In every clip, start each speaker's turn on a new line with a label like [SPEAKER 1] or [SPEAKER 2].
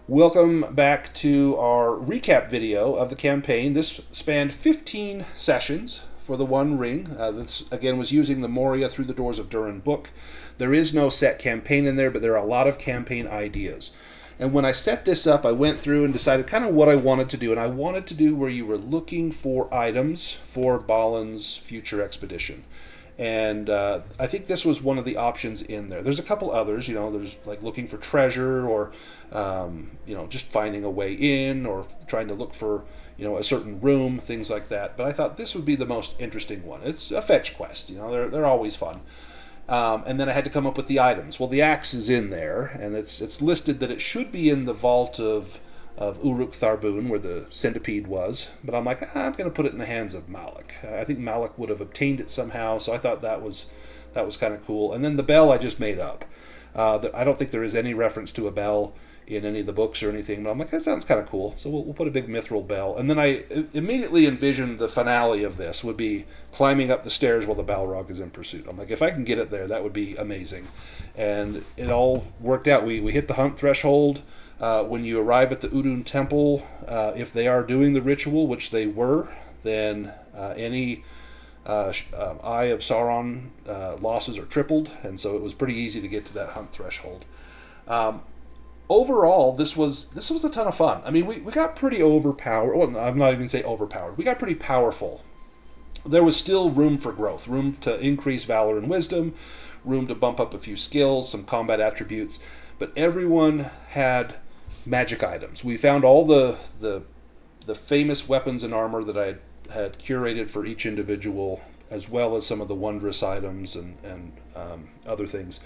[SPEAKER 1] Welcome back to our recap video of the campaign. This spanned 15 sessions for the One Ring. This, again, was using the Moria Through the Doors of Durin book. There is no set campaign in there, but there are a lot of campaign ideas. And when I set this up, I went through and decided kind of what I wanted to do. And I wanted to do where you were looking for items for Balin's future expedition. And I think this was one of the options in there. There's a couple others, there's like looking for treasure or, just finding a way in or trying to look for, a certain room, things like that. But I thought this would be the most interesting one. It's a fetch quest, they're always fun. And then I had to come up with the items. Well, the axe is in there, and it's listed that it should be in the vault of Uruk Tharbun, where the centipede was. But I'm like, I'm going to put it in the hands of Malik. I think Malik would have obtained it somehow, so I thought that was kind of cool. And then the bell I just made up. I don't think there is any reference to a bell in any of the books or anything, but I'm like, that sounds kind of cool. So we'll put a big mithril bell. And then I immediately envisioned the finale of this would be climbing up the stairs while the Balrog is in pursuit. I'm like, if I can get it there, that would be amazing. And it all worked out. We hit the hunt threshold. When you arrive at the Udun Temple, if they are doing the ritual, which they were, then any Eye of Sauron losses are tripled, and so it was pretty easy to get to that hunt threshold. Overall, this was a ton of fun. I mean, we got pretty overpowered. Well, I'm not even say overpowered. We got pretty powerful. There was still room for growth, room to increase valor and wisdom, room to bump up a few skills, some combat attributes, but everyone had magic items. We found all the famous weapons and armor that I had curated for each individual, as well as some of the wondrous items and other things.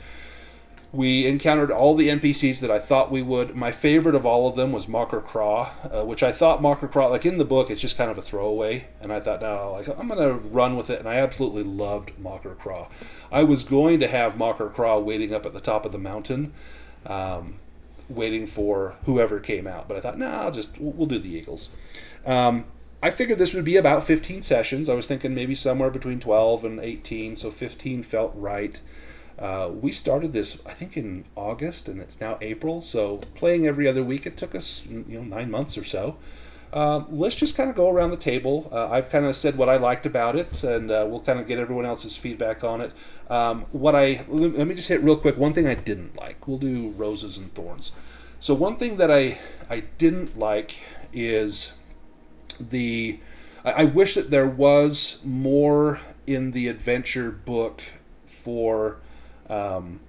[SPEAKER 1] We encountered all the NPCs that I thought we would. My favorite of all of them was Marker Craw, which I thought Marker Craw, like in the book, it's just kind of a throwaway. And I thought, no, I'm going to run with it. And I absolutely loved Marker Craw. I was going to have Marker Craw waiting up at the top of the mountain, waiting for whoever came out. But I thought, no, we'll do the Eagles. I figured this would be about 15 sessions. I was thinking maybe somewhere between 12 and 18, so 15 felt right. We started this, I think, in August, and it's now April, so playing every other week, it took us 9 months or so. Let's just kind of go around the table. I've kind of said what I liked about it, and we'll kind of get everyone else's feedback on it. Let me just hit real quick one thing I didn't like. We'll do roses and thorns. So one thing that I didn't like is I wish that there was more in the adventure book for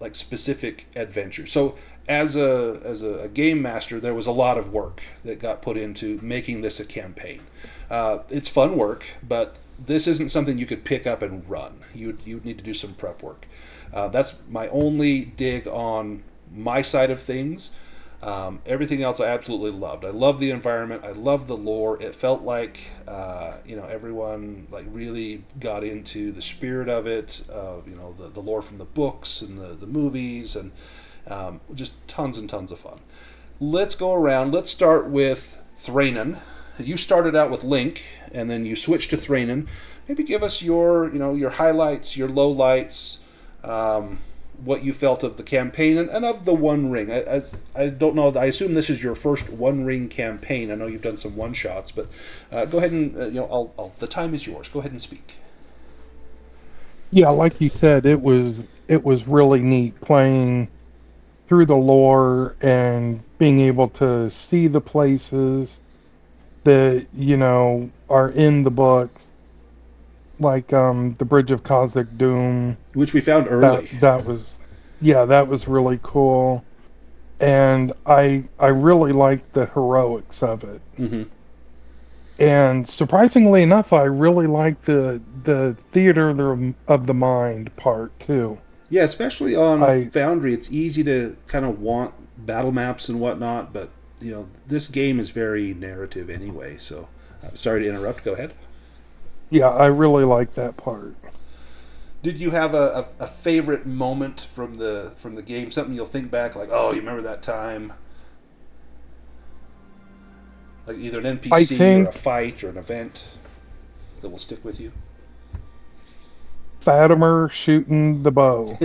[SPEAKER 1] like specific adventures. So as a game master, there was a lot of work that got put into making this a campaign. It's fun work, but this isn't something you could pick up and run. You'd need to do some prep work. That's my only dig on my side of things. Everything else I absolutely loved. I loved the environment. I loved the lore. It felt like everyone like really got into the spirit of it. The lore from the books and the movies, and just tons and tons of fun. Let's go around. Let's start with Thranin. You started out with Link, and then you switched to Thranin. Maybe give us your highlights, your lowlights. What you felt of the campaign and of the One Ring. I don't know. I assume this is your first One Ring campaign. I know you've done some one shots, but go ahead and the time is yours. Go ahead and speak.
[SPEAKER 2] Yeah, like you said, it was really neat playing through the lore and being able to see the places that are in the book, like the Bridge of Khazak Doom,
[SPEAKER 1] which we found early.
[SPEAKER 2] That was really cool, and I really liked the heroics of it.
[SPEAKER 1] Mm-hmm.
[SPEAKER 2] And surprisingly enough, I really liked the theater of the mind part too.
[SPEAKER 1] Yeah, especially on Foundry, it's easy to kind of want battle maps and whatnot, but this game is very narrative anyway. So, sorry to interrupt. Go ahead.
[SPEAKER 2] Yeah, I really like that part.
[SPEAKER 1] Did you have a favorite moment from the game? Something you'll think back, like, oh, you remember that time? Like either an NPC or a fight or an event that will stick with you?
[SPEAKER 2] Fatimer shooting the bow.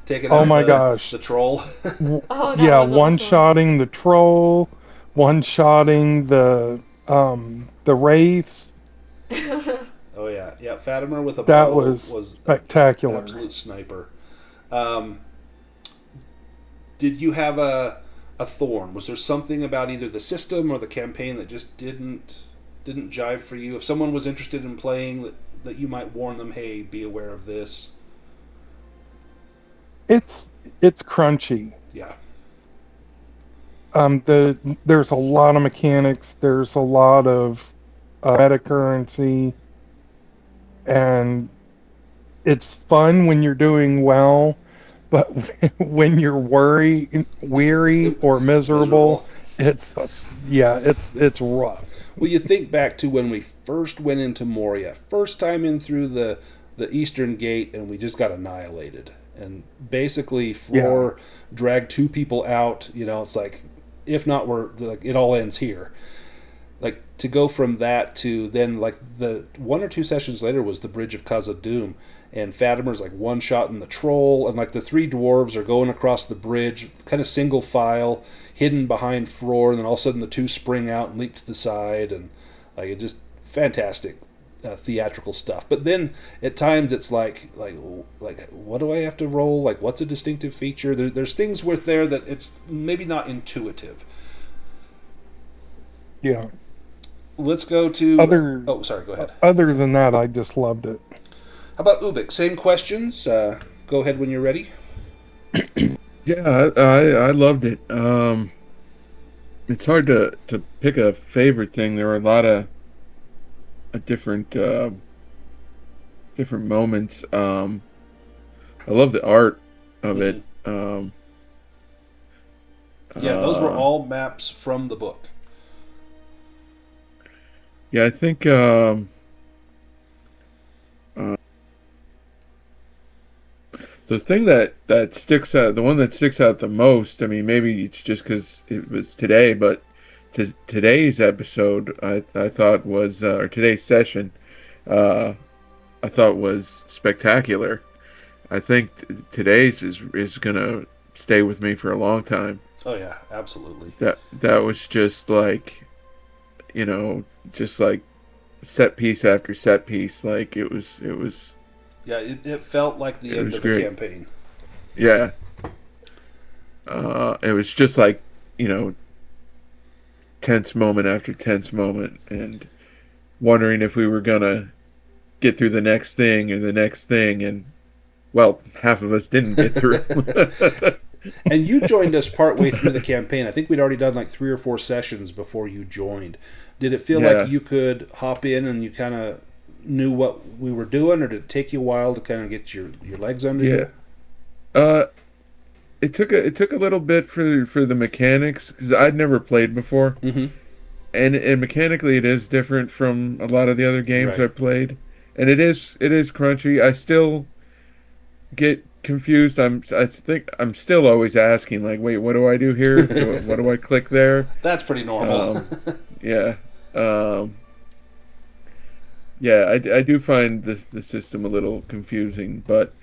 [SPEAKER 1] Taking
[SPEAKER 2] Oh
[SPEAKER 1] out
[SPEAKER 2] my gosh.
[SPEAKER 1] the troll.
[SPEAKER 3] Oh, that
[SPEAKER 2] Yeah,
[SPEAKER 3] was awesome.
[SPEAKER 2] one-shotting the troll, one-shotting the wraiths.
[SPEAKER 1] Oh yeah, yeah. Fatimer with a
[SPEAKER 2] That
[SPEAKER 1] bow
[SPEAKER 2] was
[SPEAKER 1] was
[SPEAKER 2] spectacular.
[SPEAKER 1] absolute sniper. Um, did you have a thorn? Was there something about either the system or the campaign that just didn't jive for you? If someone was interested in playing, that you might warn them, hey, be aware of this.
[SPEAKER 2] It's crunchy.
[SPEAKER 1] Yeah.
[SPEAKER 2] There's a lot of mechanics. There's a lot of meta currency, and it's fun when you're doing well, but when you're weary or miserable, it's rough.
[SPEAKER 1] Well, you think back to when we first went into Moria, first time in through the eastern gate, and we just got annihilated. And basically, Frór dragged two people out. You know, it's like, if not, it all ends here. Like, to go from that to then, like, the 1 or 2 sessions later was the Bridge of Khazad-dûm, and Fatimer's like one shot in the troll, and like the 3 dwarves are going across the bridge, kind of single file, hidden behind Frór, and then all of a sudden the 2 spring out and leap to the side, and like, it just fantastic theatrical stuff. But then at times it's like what do I have to roll? Like, what's a distinctive feature? There's things with there that it's maybe not intuitive.
[SPEAKER 2] Yeah.
[SPEAKER 1] Let's go to oh, sorry, go ahead.
[SPEAKER 2] Other than that, I just loved it.
[SPEAKER 1] How about Ubik? Same questions. Go ahead when you're ready.
[SPEAKER 4] Yeah, I loved it. It's hard to pick a favorite thing. There were a lot of different moments. I love the art of it.
[SPEAKER 1] Yeah, those were all maps from the book.
[SPEAKER 4] Yeah, I think the thing that sticks out, the one that sticks out the most, I mean, maybe it's just because it was today, but today's episode, I thought was, or today's session, I thought was spectacular. I think today's is gonna stay with me for a long time.
[SPEAKER 1] Oh yeah, absolutely.
[SPEAKER 4] That was just like, you know, just like set piece after set piece. Like it was.
[SPEAKER 1] Yeah, it felt like the end of the campaign.
[SPEAKER 4] Yeah. It was just like, you know, tense moment after tense moment, and wondering if we were gonna get through the next thing and the next thing, and well, half of us didn't get through.
[SPEAKER 1] And you joined us partway through the campaign. I think we'd already done like 3 or 4 sessions before you joined. Did it feel like you could hop in and you kind of knew what we were doing, or did it take you a while to kind of get your legs under you?
[SPEAKER 4] It took a little bit for the mechanics, because I'd never played before, and mechanically it is different from a lot of the other games I played, and it is crunchy. I still get confused. I think I'm still always asking, like, wait, what do I do here? What do I click there?
[SPEAKER 1] That's pretty normal.
[SPEAKER 4] Yeah. Yeah, I do find the system a little confusing, but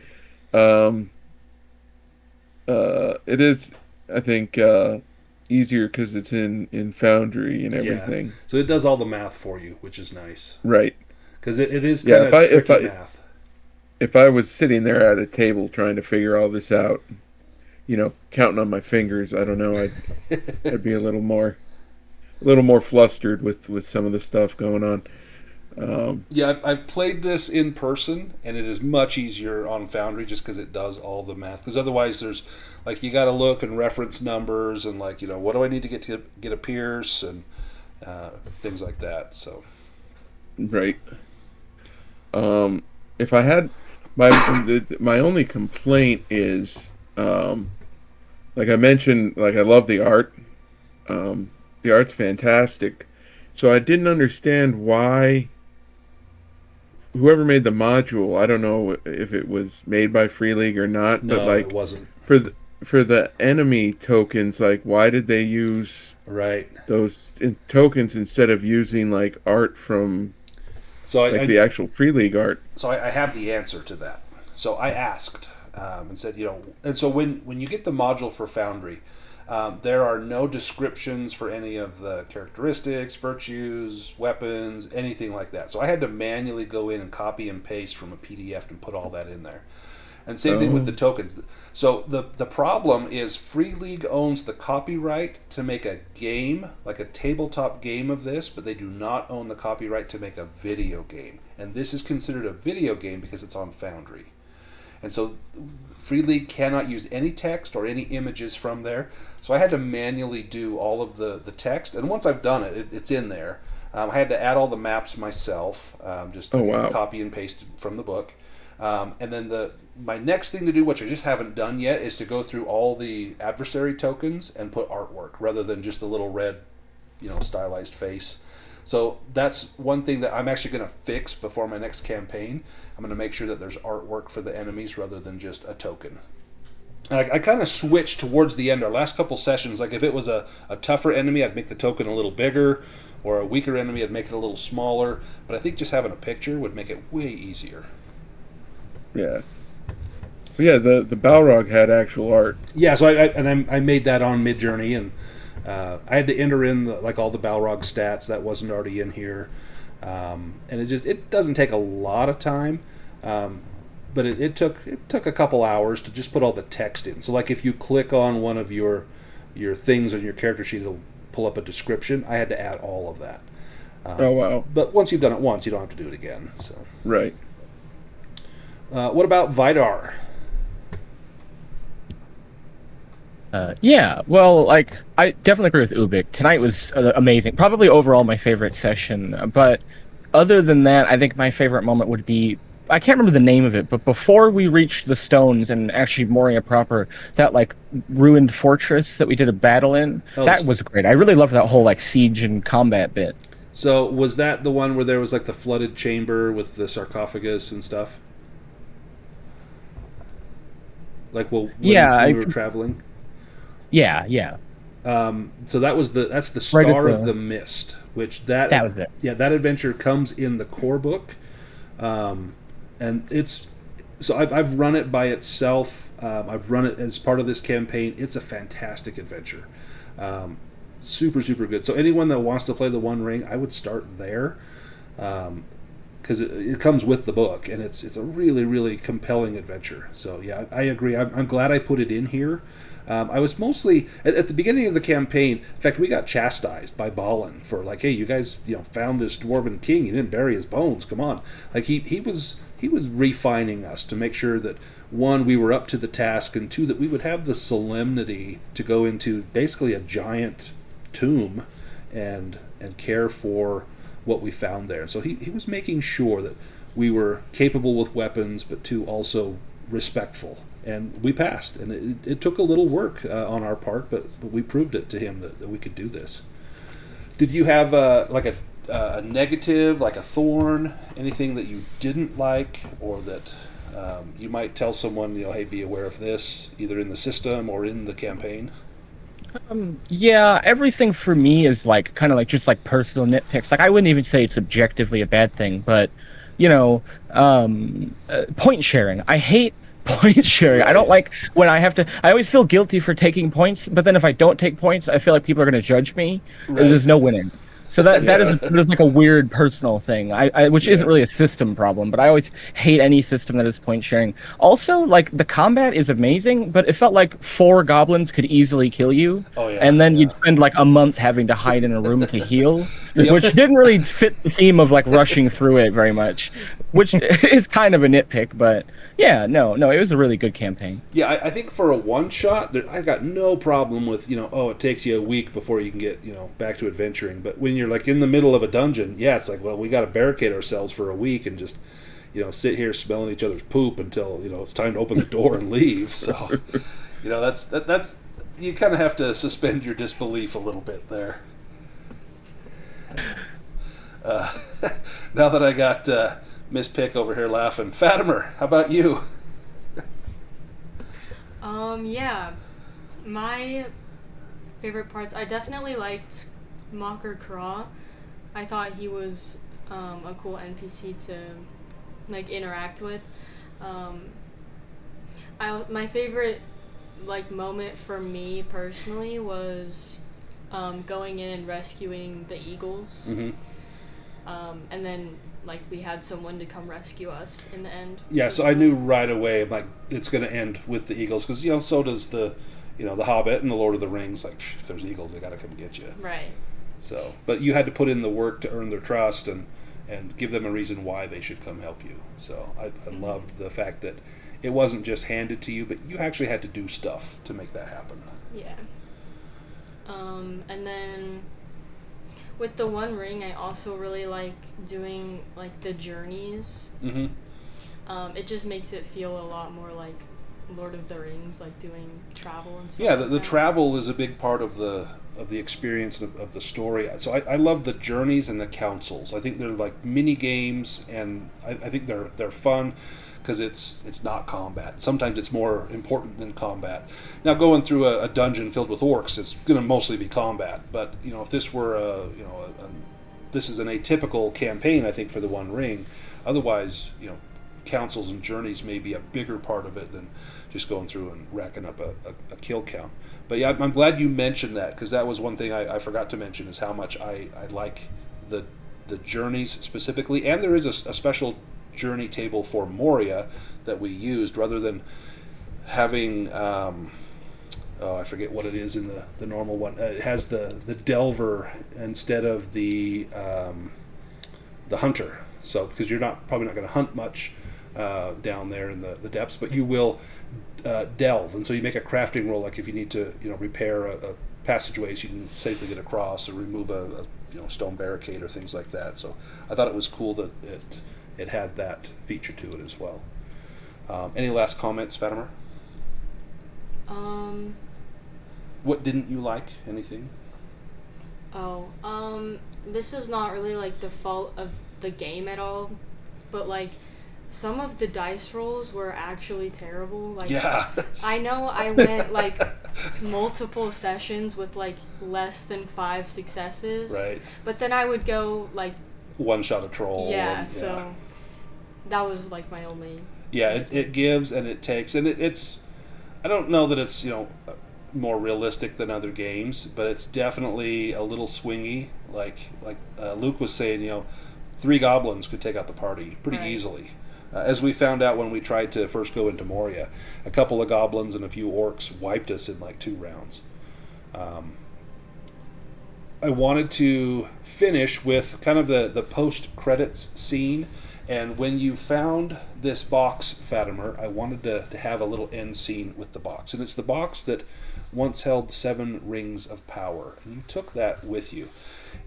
[SPEAKER 4] it is, I think, easier because it's in Foundry and everything.
[SPEAKER 1] Yeah. So it does all the math for you, which is nice.
[SPEAKER 4] Right.
[SPEAKER 1] Because it is kind of tricky math.
[SPEAKER 4] If I was sitting there at a table trying to figure all this out, you know, counting on my fingers, I don't know, I'd be a little more flustered with some of the stuff going on.
[SPEAKER 1] Yeah, I've played this in person, and it is much easier on Foundry just because it does all the math. Because otherwise, there's like, you got to look and reference numbers and, like, you know, what do I need to get a Pierce and things like that. So,
[SPEAKER 4] right. If I had my only complaint is, like I mentioned, like, I love the art. The art's fantastic. So I didn't understand why whoever made the module, I don't know if it was made by Free League or not,
[SPEAKER 1] no,
[SPEAKER 4] but like
[SPEAKER 1] it wasn't.
[SPEAKER 4] For the enemy tokens, like, why did they use
[SPEAKER 1] those
[SPEAKER 4] tokens instead of using like art from
[SPEAKER 1] So
[SPEAKER 4] like the actual Free League art.
[SPEAKER 1] So I have the answer to that. So I asked and said, and so when you get the module for Foundry, there are no descriptions for any of the characteristics, virtues, weapons, anything like that. So I had to manually go in and copy and paste from a PDF and put all that in there. And same thing with the tokens. So the problem is Free League owns the copyright to make a game, like a tabletop game of this, but they do not own the copyright to make a video game. And this is considered a video game because it's on Foundry. And so Free League cannot use any text or any images from there. So I had to manually do all of the text. And once I've done it, it's in there. I had to add all the maps myself, just copy and paste from the book. And then my next thing to do, which I just haven't done yet, is to go through all the adversary tokens and put artwork rather than just a little red, stylized face. So that's one thing that I'm actually going to fix before my next campaign. I'm going to make sure that there's artwork for the enemies rather than just a token. And I kind of switched towards the end. Our last couple sessions, like if it was a tougher enemy, I'd make the token a little bigger, or a weaker enemy, I'd make it a little smaller. But I think just having a picture would make it way easier.
[SPEAKER 4] Yeah. The Balrog had actual art.
[SPEAKER 1] Yeah, so I made that on Midjourney, and I had to enter in all the Balrog stats that wasn't already in here, and it doesn't take a lot of time, but it took a couple hours to just put all the text in. So like if you click on one of your things on your character sheet, it'll pull up a description. I had to add all of that.
[SPEAKER 4] Oh wow!
[SPEAKER 1] But once you've done it once, you don't have to do it again. So
[SPEAKER 4] right.
[SPEAKER 1] What about Vidar?
[SPEAKER 3] Yeah, well, I definitely agree with Ubik. Tonight was amazing. Probably overall my favorite session. But other than that, I think my favorite moment would be, I can't remember the name of it, but before we reached the stones and actually Moria proper, that ruined fortress that we did a battle in, that was great. I really loved that whole siege and combat bit.
[SPEAKER 1] So was that the one where there was the flooded chamber with the sarcophagus and stuff? When we were traveling?
[SPEAKER 3] Yeah.
[SPEAKER 1] So that's the Star of the Mist, which that
[SPEAKER 3] was it.
[SPEAKER 1] Yeah, that adventure comes in the core book, and I've run it by itself. I've run it as part of this campaign. It's a fantastic adventure, super good. So anyone that wants to play the One Ring, I would start there, because it comes with the book, and it's a really compelling adventure. So yeah, I agree. I'm glad I put it in here. I was mostly at the beginning of the campaign. In fact, we got chastised by Balin for hey, you guys, found this dwarven king. You didn't bury his bones. Come on, he was refining us to make sure that one, we were up to the task, and two, that we would have the solemnity to go into basically a giant tomb and care for what we found there. So he was making sure that we were capable with weapons, but two, also respectful. And we passed, and it took a little work on our part, but we proved it to him that we could do this. Did you have a negative, like a thorn, anything that you didn't like, or that you might tell someone, hey, be aware of this, either in the system or in the campaign?
[SPEAKER 3] Yeah, everything for me is just personal nitpicks. I wouldn't even say it's objectively a bad thing, but point sharing. I hate point sharing. I don't like when I always feel guilty for taking points, but then if I don't take points, I feel like people are going to judge me. Right. There's no winning. So that is a weird personal thing, which isn't really a system problem, but I always hate any system that is point sharing. Also, the combat is amazing, but it felt like 4 goblins could easily kill you, and then you'd spend a month having to hide in a room to heal, which didn't really fit the theme of rushing through it very much, which is kind of a nitpick, but yeah, no, it was a really good campaign.
[SPEAKER 1] Yeah, I think for a one-shot, I got no problem with, it takes you a week before you can get, back to adventuring, but when you're in the middle of a dungeon, it's we got to barricade ourselves for a week and just sit here smelling each other's poop until it's time to open the door and leave. So that's you kind of have to suspend your disbelief a little bit there. Now that I got Miss Pick over here laughing, Fatimer, how about you?
[SPEAKER 5] Yeah, my favorite parts, I definitely liked Mocker Craw. I thought he was a cool NPC to like interact with. My favorite like moment for me personally was going in and rescuing the eagles.
[SPEAKER 1] Mm-hmm.
[SPEAKER 5] And then like we had someone to come rescue us in the end.
[SPEAKER 1] Yeah, so I knew right away like it's going to end with the eagles because so does the the Hobbit and the Lord of the Rings. Like if there's eagles, they got to come get you.
[SPEAKER 5] Right.
[SPEAKER 1] So, but you had to put in the work to earn their trust and give them a reason why they should come help you. So I loved the fact that it wasn't just handed to you, but you actually had to do stuff to make that happen.
[SPEAKER 5] Yeah. And then with the One Ring, I also really like doing like the journeys.
[SPEAKER 1] Mm-hmm.
[SPEAKER 5] It just makes it feel a lot more like Lord of the Rings, like doing travel and stuff.
[SPEAKER 1] Yeah,
[SPEAKER 5] like
[SPEAKER 1] the
[SPEAKER 5] that.
[SPEAKER 1] travel is a big part of the experience of the story. So I love the journeys and the councils. I think they're like mini games, and I think they're fun because it's not combat. Sometimes it's more important than combat. Now going through a dungeon filled with orcs, it's going to mostly be combat. But if this were this is an atypical campaign, I think, for the One Ring. Otherwise, councils and journeys may be a bigger part of it than just going through and racking up a kill count. But yeah, I'm glad you mentioned that because that was one thing I forgot to mention is how much I like the journeys specifically. And there is a special journey table for Moria that we used rather than having I forget what it is in the normal one. It has the delver instead of the hunter. So because you're probably not going to hunt much down there in the depths, but you will delve, and so you make a crafting roll. Like if you need to repair a passageway so you can safely get across, or remove a stone barricade or things like that. So I thought it was cool that it had that feature to it as well. Any last comments, Fatimer? What didn't you like? Anything?
[SPEAKER 5] This is not really like the fault of the game at all, but like some of the dice rolls were actually terrible. Like,
[SPEAKER 1] yeah.
[SPEAKER 5] I know I went like multiple sessions with like less than 5 successes.
[SPEAKER 1] Right.
[SPEAKER 5] But then I would go like
[SPEAKER 1] one shot a troll.
[SPEAKER 5] Yeah. So that was like my only.
[SPEAKER 1] Yeah, it gives and it takes, and it's. I don't know that it's more realistic than other games, but it's definitely a little swingy. Like Luke was saying, 3 goblins could take out the party pretty easily. As we found out when we tried to first go into Moria, a couple of goblins and a few orcs wiped us in like 2 rounds. I wanted to finish with kind of the post-credits scene, and when you found this box, Fatimer, I wanted to have a little end scene with the box. And it's the box that once held 7 rings of power, and you took that with you.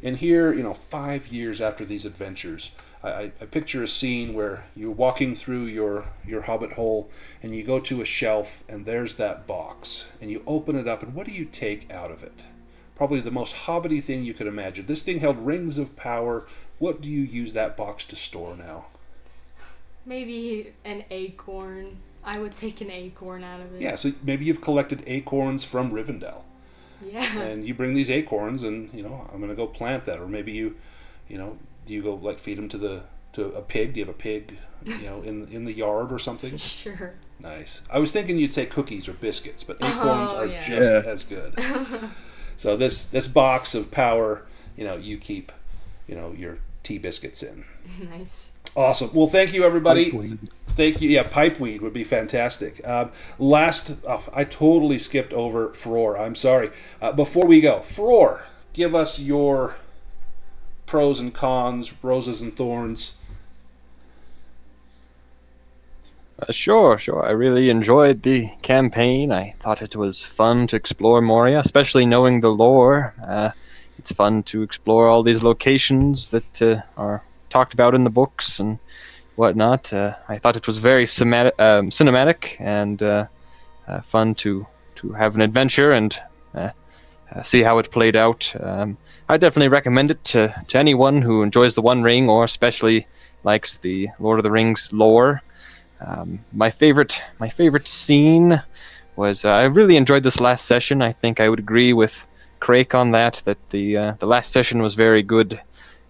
[SPEAKER 1] And here, 5 years after these adventures, I picture a scene where you're walking through your hobbit hole and you go to a shelf and there's that box and you open it up, and what do you take out of it? Probably the most hobbity thing you could imagine. This thing held rings of power. What do you use that box to store now?
[SPEAKER 5] Maybe an acorn. I would take an acorn out of it.
[SPEAKER 1] Yeah, so maybe you've collected acorns from Rivendell.
[SPEAKER 5] Yeah.
[SPEAKER 1] And you bring these acorns and, I'm going to go plant that. Or maybe do you go like feed them to a pig? Do you have a pig, in the yard or something?
[SPEAKER 5] Sure.
[SPEAKER 1] Nice. I was thinking you'd say cookies or biscuits, but acorns are just as good. So this box of power, you keep, your tea biscuits in.
[SPEAKER 5] Nice.
[SPEAKER 1] Awesome. Well, thank you, everybody.
[SPEAKER 2] Pipeweed.
[SPEAKER 1] Thank you. Yeah, pipeweed would be fantastic. I totally skipped over Frór. I'm sorry. Before we go, Frór, give us your pros and cons, roses and thorns.
[SPEAKER 6] Sure. I really enjoyed the campaign. I thought it was fun to explore Moria, especially knowing the lore. It's fun to explore all these locations that are talked about in the books and whatnot. I thought it was very cinematic and fun to have an adventure and see how it played out. I definitely recommend it to anyone who enjoys the One Ring or especially likes the Lord of the Rings lore. My favorite scene was I really enjoyed this last session. I think I would agree with Craic on that the last session was very good.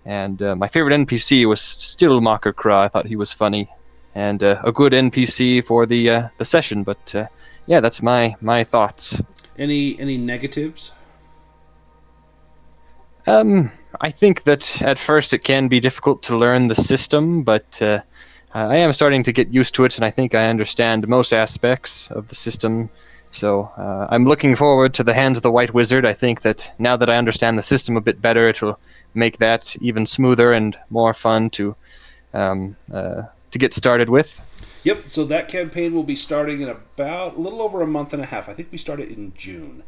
[SPEAKER 6] And my favorite NPC was Stillmacher Crow. I thought he was funny, and a good NPC for the session. But yeah, that's my thoughts.
[SPEAKER 1] Any negatives?
[SPEAKER 6] I think that at first it can be difficult to learn the system, but I am starting to get used to it, and I think I understand most aspects of the system. So I'm looking forward to the Hands of the White Wizard. I think that now that I understand the system a bit better, it will make that even smoother and more fun to get started with.
[SPEAKER 1] Yep, so that campaign will be starting in about a little over a month and a half. I think we started in June.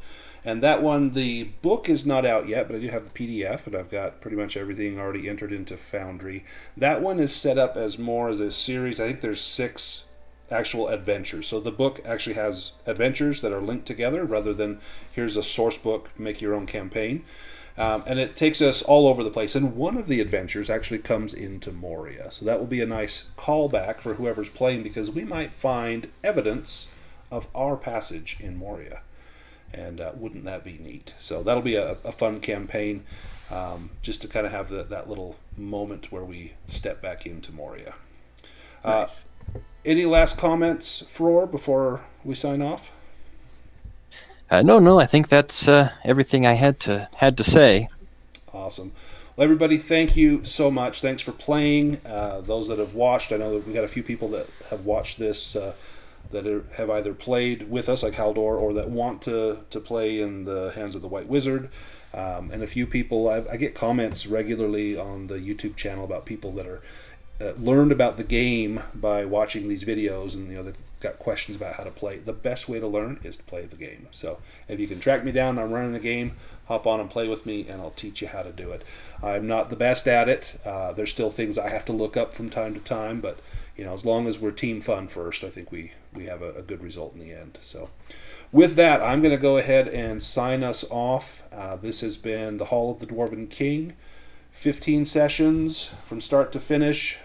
[SPEAKER 1] And that one, the book is not out yet, but I do have the PDF, and I've got pretty much everything already entered into Foundry. That one is set up as more as a series. I think there's 6 actual adventures. So the book actually has adventures that are linked together rather than here's a source book, make your own campaign. And it takes us all over the place. And one of the adventures actually comes into Moria. So that will be a nice callback for whoever's playing, because we might find evidence of our passage in Moria. And wouldn't that be neat? So that'll be a fun campaign, just to kind of have that little moment where we step back into Moria.
[SPEAKER 4] Nice.
[SPEAKER 1] Any last comments, Frór, before we sign off?
[SPEAKER 6] No, I think that's everything I had to say.
[SPEAKER 1] Awesome. Well, everybody, thank you so much. Thanks for playing. Those that have watched, I know that we've got a few people that have watched this that have either played with us, like Haldor, or that want to play in the Hands of the White Wizard. And a few people, I get comments regularly on the YouTube channel about people that are learned about the game by watching these videos, and they've got questions about how to play. The best way to learn is to play the game. So if you can track me down, I'm running the game, hop on and play with me, and I'll teach you how to do it. I'm not the best at it. There's still things I have to look up from time to time, but as long as we're team fun first, I think we have a good result in the end. So with that, I'm going to go ahead and sign us off. This has been the Hall of the Dwarven King. 15 sessions from start to finish.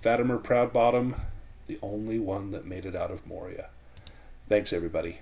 [SPEAKER 1] Fatimer Proudbottom, the only one that made it out of Moria. Thanks, everybody.